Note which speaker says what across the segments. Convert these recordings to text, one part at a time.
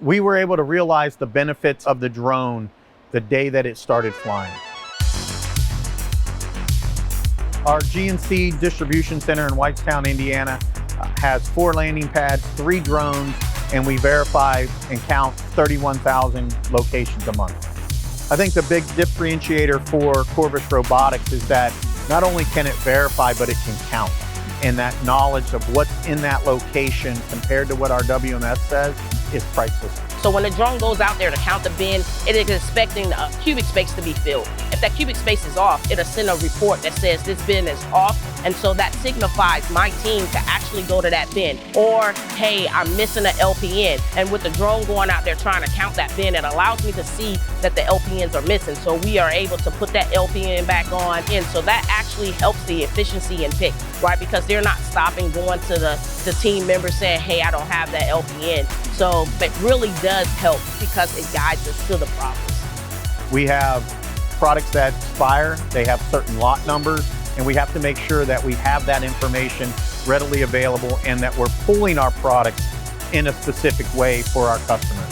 Speaker 1: We were able to realize the benefits of the drone the day that it started flying. Our GNC distribution center in Whitestown, Indiana has 4 landing pads, 3 drones, and we verify and count 31,000 locations a month. I think the big differentiator for Corvus Robotics is that not only can it verify, but it can count. And that knowledge of what's in that location compared to what our WMS says is priceless.
Speaker 2: So when the drone goes out there to count the bin, it is expecting a cubic space to be filled. If that cubic space is off, it'll send a report that says this bin is off. And so that signifies my team to actually go to that bin. Or, hey, I'm missing an LPN. And with the drone going out there trying to count that bin, it allows me to see that the LPNs are missing. So we are able to put that LPN back on in. So that actually helps the efficiency in pick, right? Because they're not stopping, going to the team member saying, hey, I don't have that LPN. So it really does help because it guides us to the process.
Speaker 1: We have products that expire, they have certain lot numbers, and we have to make sure that we have that information readily available and that we're pulling our products in a specific way for our customers.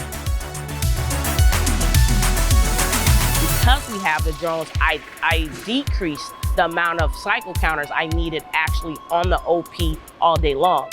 Speaker 2: Because we have the drones, I decreased the amount of cycle counters I needed actually on the OP all day long.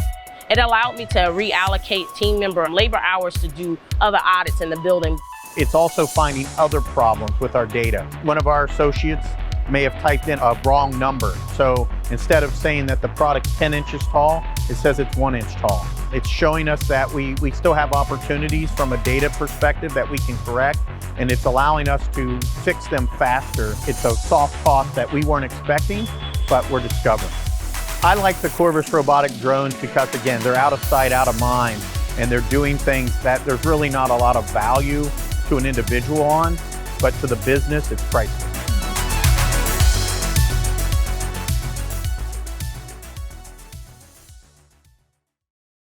Speaker 2: It allowed me to reallocate team member labor hours to do other audits in the building.
Speaker 1: It's also finding other problems with our data. One of our associates may have typed in a wrong number. So instead of saying that the product's 10 inches tall, it says it's 1 inch tall. It's showing us that we still have opportunities from a data perspective that we can correct, and it's allowing us to fix them faster. It's a soft cost that we weren't expecting, but we're discovering. I like the Corvus Robotic drones because, again, they're out of sight, out of mind, and they're doing things that there's really not a lot of value to an individual on, but to the business, it's priceless.